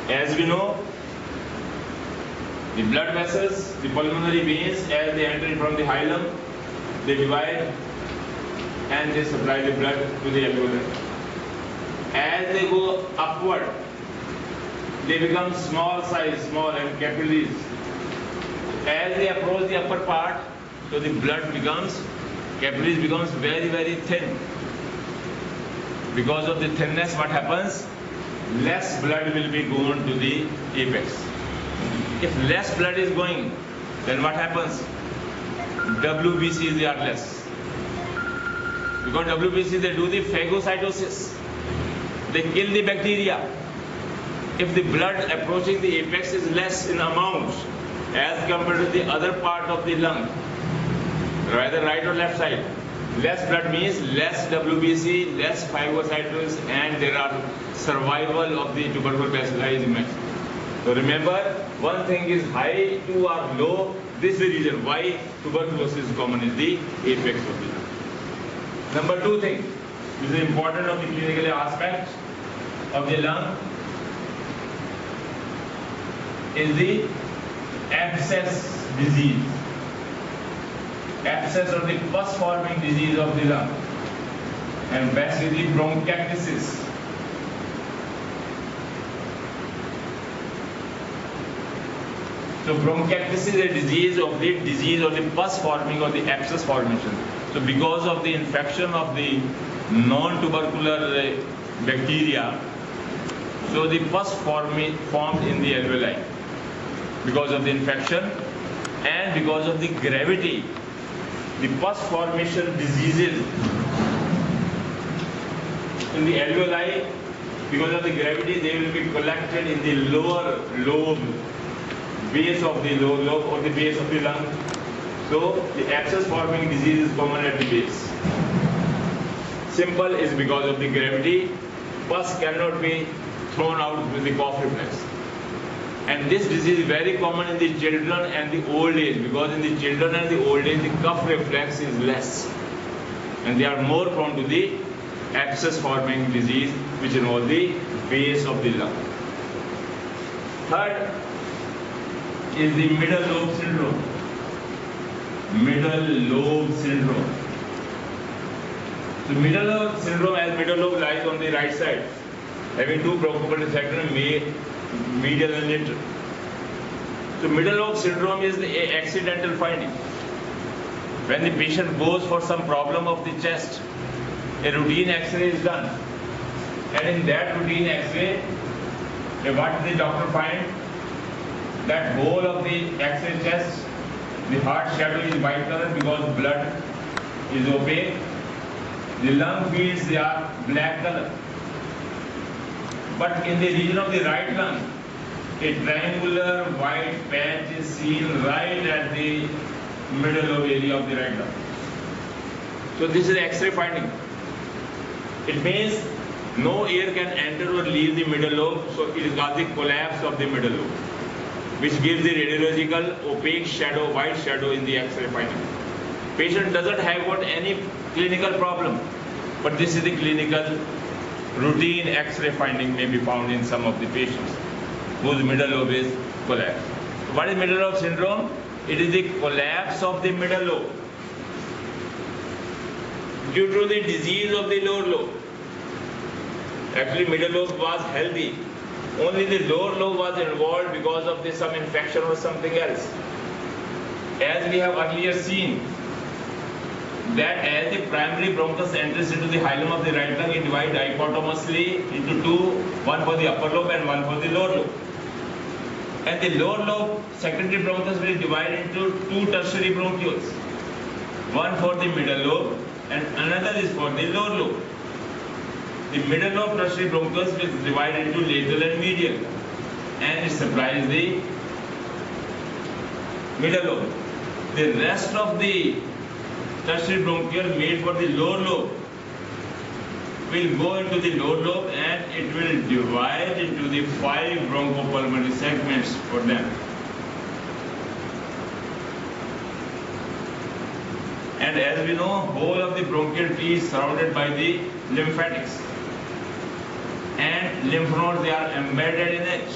As we know, the blood vessels, the pulmonary veins, as they enter from the hilum, they divide and they supply the blood to the alveoli. As they go upward, they become small size, small and capillaries. As they approach the upper part, so the blood becomes, capillaries becomes very, very thin. Because of the thinness, what happens? Less blood will be going to the apex. If less blood is going, then what happens? WBCs they are less. Because WBCs they do the phagocytosis. They kill the bacteria. if the blood approaching the apex is less in amount as compared to the other part of the lung, rather right or left side, less blood means less WBC, less phagocytosis, and there are survival of the tubercle bacilli is met. So remember, one thing is high, two are low. This is the reason why tuberculosis is common in the apex of the lung. Number two thing, this is important of the clinical aspect of the lung, is the abscess disease. Abscess or the pus forming disease of the lung, and best is the bronchiectasis. So bronchiectasis is a disease of the pus forming or the abscess formation. So because of the infection of the non-tubercular bacteria, so the pus formed in the alveoli because of the infection and because of the gravity. The pus formation diseases in the alveoli, because of the gravity, they will be collected in the lower lobe, base of the lower lobe or the base of the lung. So the abscess forming disease is common at the base. Simple is because of the gravity, pus cannot be thrown out with the cough reflex. And this disease is very common in the children and the old age, because in the children and the old age the cough reflex is less and they are more prone to the abscess forming disease which involves the base of the lung. Third is the middle lobe syndrome. Middle lobe syndrome. So middle lobe syndrome, as middle lobe lies on the right side, having two bronchoalveolar receptors, medial and lateral. So middle lobe syndrome is the accidental finding. When the patient goes for some problem of the chest, a routine X-ray is done, and in that routine X-ray, what the doctor find? That whole of the X-ray chest, the heart shadow is white color because blood is opaque. The lung fields, they are black color. But in the region of the right lung, a triangular white patch is seen right at the middle lobe area of the right lung. So this is X-ray finding. It means no air can enter or leave the middle lobe, so it is called the collapse of the middle lobe, which gives the radiological opaque shadow, white shadow in the X-ray finding. Patient doesn't have got any clinical problem, but this is the clinical routine X-ray finding may be found in some of the patients whose middle lobe is collapsed. So what is middle lobe syndrome? It is the collapse of the middle lobe due to the disease of the lower lobe. Actually, middle lobe was healthy. Only the lower lobe was involved because of some infection or something else. As we have earlier seen, that as the primary bronchus enters into the hilum of the right lung, it divides dichotomously into two, one for the upper lobe and one for the lower lobe. And the lower lobe secondary bronchus will divide into two tertiary bronchioles, one for the middle lobe and another is for the lower lobe. The middle lobe tertiary bronchus will divide into lateral and medial, and it supplies the middle lobe. The rest of the tertiary bronchiole made for the lower lobe will go into the lower lobe and it will divide into the 5 bronchopulmonary segments for them. And as we know, whole of the bronchial tree is surrounded by the lymphatics, and lymph nodes, they are embedded in it.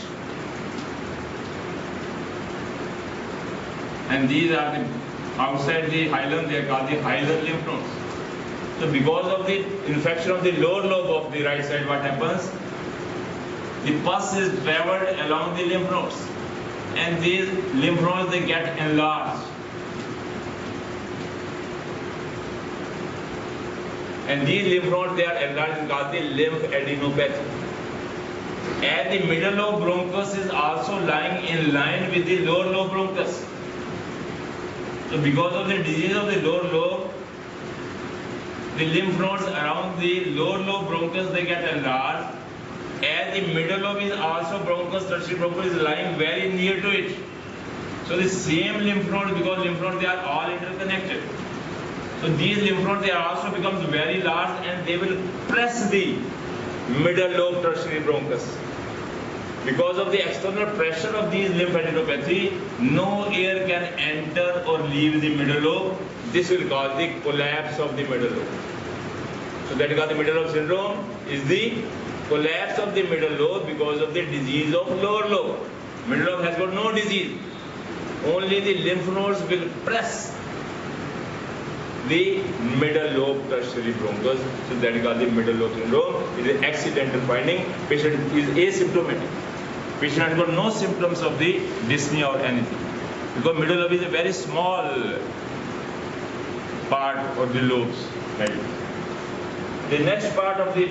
And these are the outside the hilum, they are called the hilar lymph nodes. So because of the infection of the lower lobe of the right side, what happens? The pus is traveled along the lymph nodes, and these lymph nodes, they get enlarged. And these lymph nodes, they are enlarged, called the lymphadenopathy. And the middle lobe bronchus is also lying in line with the lower lobe bronchus. So because of the disease of the lower lobe, the lymph nodes around the lower lobe bronchus, they get enlarged, as the middle lobe is also bronchus, tertiary bronchus is lying very near to it. So the same lymph nodes, because lymph nodes they are all interconnected. So these lymph nodes they are also becomes very large and they will press the middle lobe tertiary bronchus. Because of the external pressure of these lymphadenopathy, no air can enter or leave the middle lobe. This will cause the collapse of the middle lobe. So that is called the middle lobe syndrome, is the collapse of the middle lobe because of the disease of lower lobe. Middle lobe has got no disease. Only the lymph nodes will press the middle lobe tertiary bronchus. So that is called the middle lobe syndrome. It is accidental finding. Patient is asymptomatic. Patient has got no symptoms of the dyspnea or anything. Because middle lobe is a very small part of the lobes. Right? The next part of the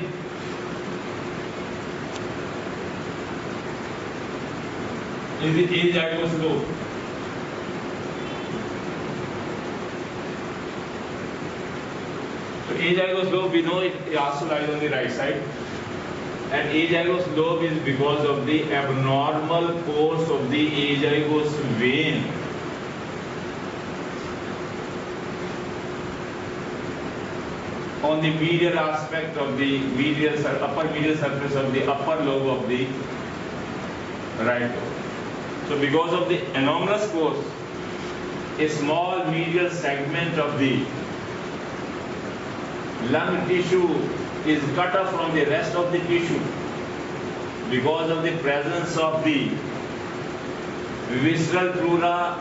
is the azygous lobe. So azygous lobe, we know it also lies on the right side. And azygous lobe is because of the abnormal course of the azygous vein. On the medial aspect of the upper medial surface of the upper lobe of the right lobe. So because of the anomalous course, a small medial segment of the lung tissue is cut off from the rest of the tissue because of the presence of the visceral pleura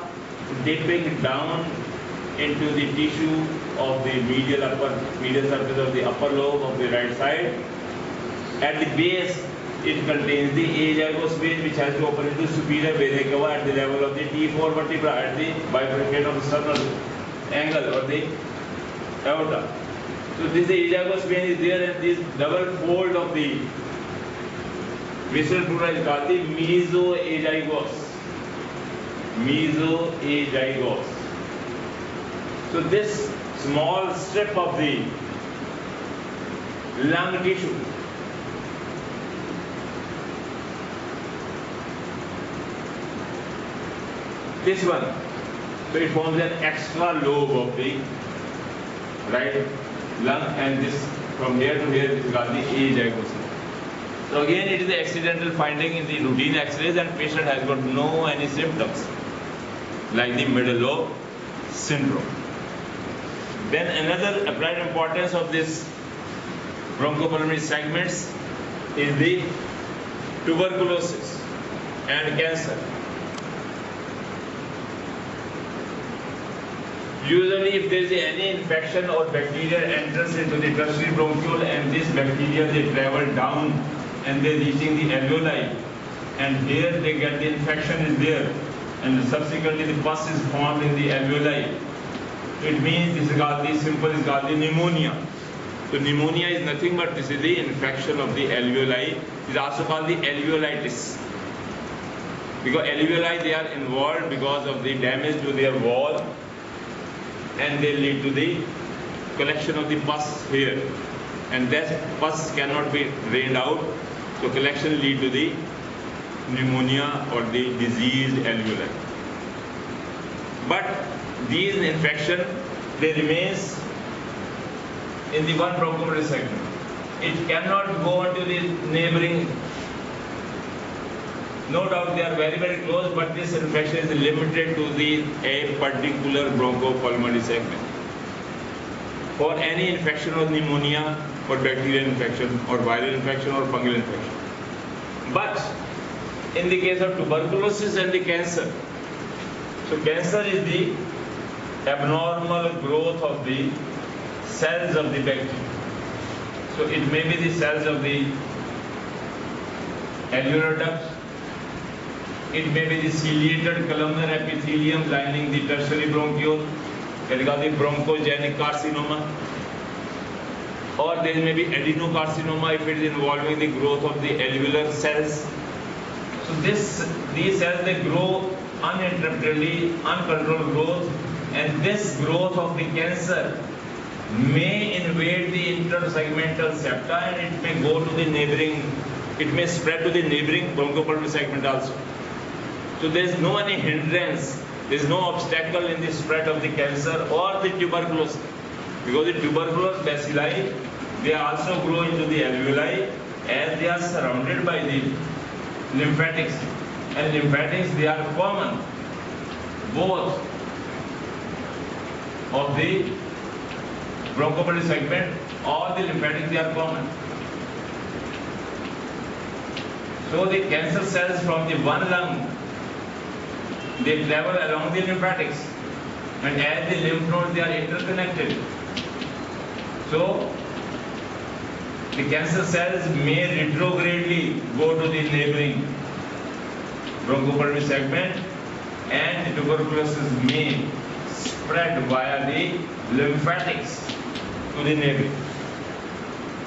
dipping down into the tissue of the medial surface of the upper lobe of the right side. At the base, it contains the azygous vein which has to open into superior vena cava at the level of the T4 vertebra at the bifurcation of the sternal angle or the aorta. So this azygous vein is there and this double fold of the visceral pleura is called the mesoazygos. Mesoazygos. So this small strip of the lung tissue this one, so it forms an extra lobe of the right lung, and this from here to here is called the azygos. So again it is the accidental finding in the routine X-rays and patient has got no any symptoms like the middle lobe syndrome. Then another applied importance of this bronchopulmonary segments is the tuberculosis and cancer. Usually if there is any infection or bacteria enters into the tertiary bronchiole and this bacteria they travel down and they reaching the alveoli and here they get the infection is there and subsequently the pus is formed in the alveoli. It means this is called the simple is called the pneumonia. So pneumonia is nothing but this is the infection of the alveoli. It is also called the alveolitis. Because alveoli they are involved because of the damage to their wall and they lead to the collection of the pus here. And that pus cannot be drained out. So collection lead to the pneumonia or the diseased alveoli. But these infection they remains in the one bronchopulmonary segment. It cannot go on to the neighboring. No doubt they are very very close, but this infection is limited to a particular bronchopulmonary segment. For any infection of pneumonia, or bacterial infection, or viral infection, or fungal infection. But in the case of tuberculosis and the cancer, so cancer is the abnormal growth of the cells of the bacteria. So it may be the cells of the alveolar duct, it may be the ciliated columnar epithelium lining the tertiary bronchiole, that is called the bronchogenic carcinoma, or there may be adenocarcinoma if it is involving the growth of the alveolar cells. So these cells they grow uninterruptedly, uncontrolled growth, and this growth of the cancer may invade the intersegmental septa and it may go to the neighboring it may spread to the neighboring bronchopulmonary segment also. So there is no any hindrance, there is no obstacle in the spread of the cancer or the tuberculosis, because the tuberculous bacilli, they also grow into the alveoli and they are surrounded by the lymphatics, and lymphatics, they are common both of the bronchopulmonary segment. All the lymphatics, they are common. So the cancer cells from the one lung, they travel along the lymphatics, and as the lymph nodes, they are interconnected. So the cancer cells may retrogradely go to the neighboring bronchopulmonary segment, and the tuberculosis may spread via the lymphatics to the neighboring.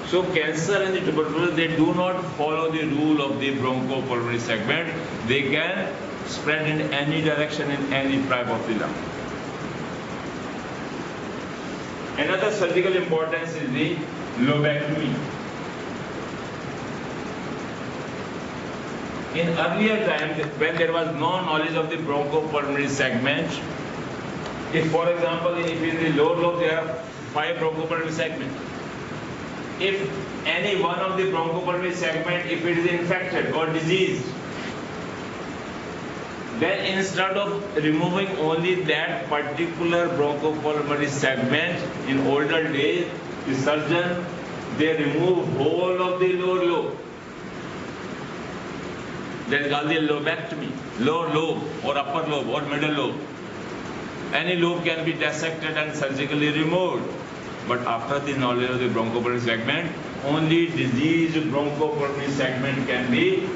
So cancer and the tuberculosis, they do not follow the rule of the bronchopulmonary segment. They can spread in any direction in any tribe of the lung. Another surgical importance is the lobectomy. In earlier times, when there was no knowledge of the bronchopulmonary segment, if for example, if in the lower lobe there are 5 bronchopulmonary segments, if any one of the bronchopulmonary segment, if it is infected or diseased, then instead of removing only that particular bronchopulmonary segment, in older days, the surgeon, they remove whole of the lower lobe. That is called the lobectomy, lower lobe or upper lobe or middle lobe. Any lobe can be dissected and surgically removed. But after the knowledge of the bronchopulmonary segment, only diseased bronchopulmonary segment can be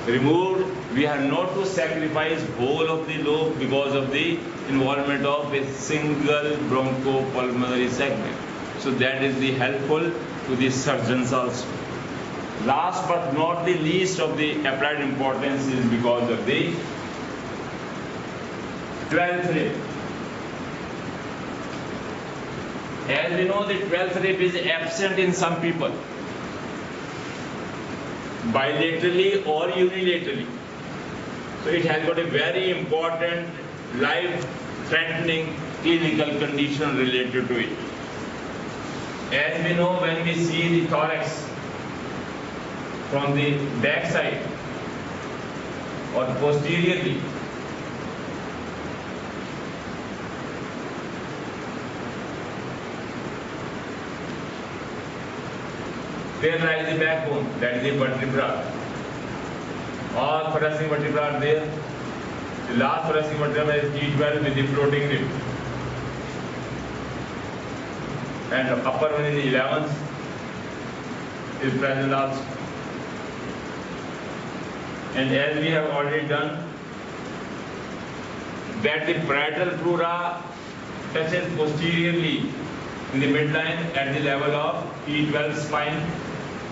removed. We are not to sacrifice whole of the lobe because of the involvement of a single bronchopulmonary segment. So that is the helpful to the surgeons also. Last but not the least of the applied importance is because of the 12th rib. As we know, the 12th rib is absent in some people, bilaterally or unilaterally. So it has got a very important life-threatening clinical condition related to it. As we know, when we see the thorax from the back side or posteriorly, there lies the backbone, that is the vertebra. All thoracic vertebrae are there. The last thoracic vertebra is T12 with the floating rib. And the upper one is the 11th is present also. And as we have already done, that the parietal pleura touches posteriorly in the midline at the level of T12 spine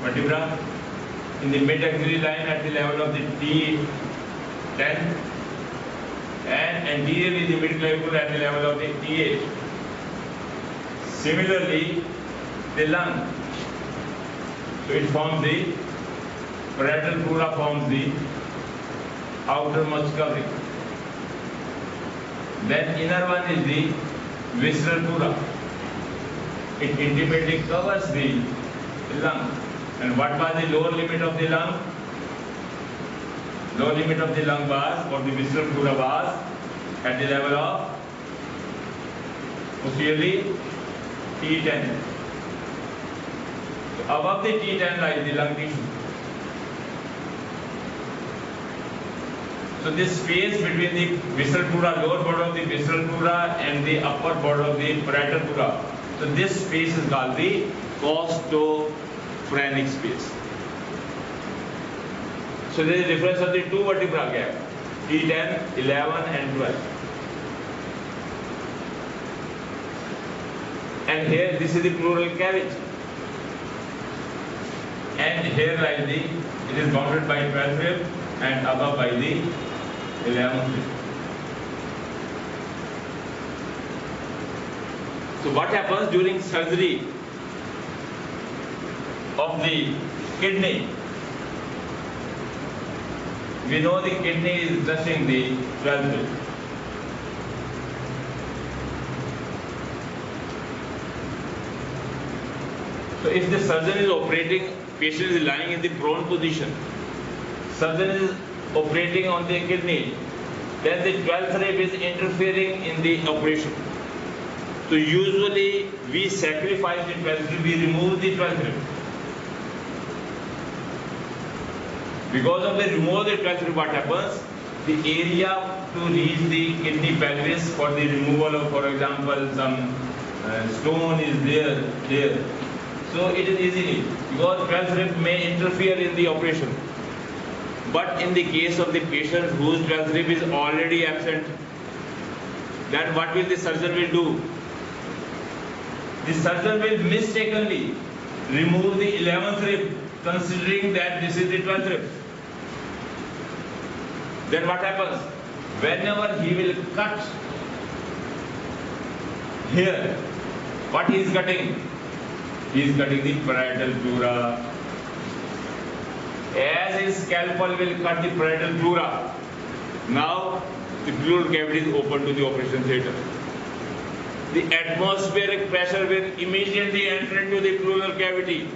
vertebra, in the mid-axillary line at the level of the T10, and anteriorly the mid-clavicle at the level of the T8. Similarly, the lung. So it forms the parietal pleura forms the outermost covering. Then inner one is the visceral pleura. It intimately covers the lung. And what was the lower limit of the lung? Lower limit of the lung was, or the visceral pleura was, at the level of posteriorly T10. So above the T10 lies the lung tissue. So this space between the visceral pleura, lower border of the visceral pleura and the upper border of the parietal pleura, so this space is called the costophrenic space. So there is a difference of the two vertebra gap, T10, 11 and 12. And here this is the pleural cavity. And here lies the, it is bounded by 12th rib and above by the 11th rib. So what happens during surgery of the kidney? we know the kidney is touching the 12th rib. So if the surgeon is operating, patient is lying in the prone position, surgeon is operating on the kidney, then the 12th rib is interfering in the operation. So usually we sacrifice the 12th rib, we remove the 12th rib. Because of the removal of the 12th rib, what happens? The area to reach the kidney pelvis for the removal of, for example, some stone is there. So it is easily, because 12th rib may interfere in the operation. But in the case of the patient whose 12th rib is already absent, then what will the surgeon will do? The surgeon will mistakenly remove the 11th rib, considering that this is the 12th rib. Then what happens? Whenever he will cut here, what he is cutting? He is cutting the parietal pleura. As his scalpel will cut the parietal pleura, now the pleural cavity is open to the operation theatre. The atmospheric pressure will immediately enter into the pleural cavity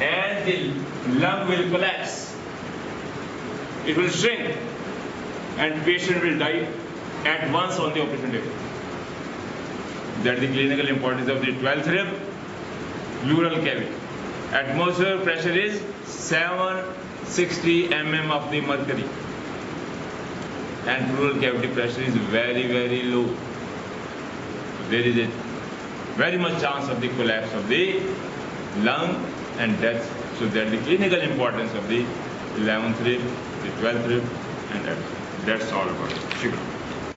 and the lung will collapse. It will shrink and patient will die at once on the operation table. That is the clinical importance of the 12th rib, pleural cavity. Atmospheric pressure is 760 mm of the mercury and pleural cavity pressure is very low. There is a very much chance of the collapse of the lung and death. So that is the clinical importance of the 11th rib, the 12th rib, and that's all about it. Shukran.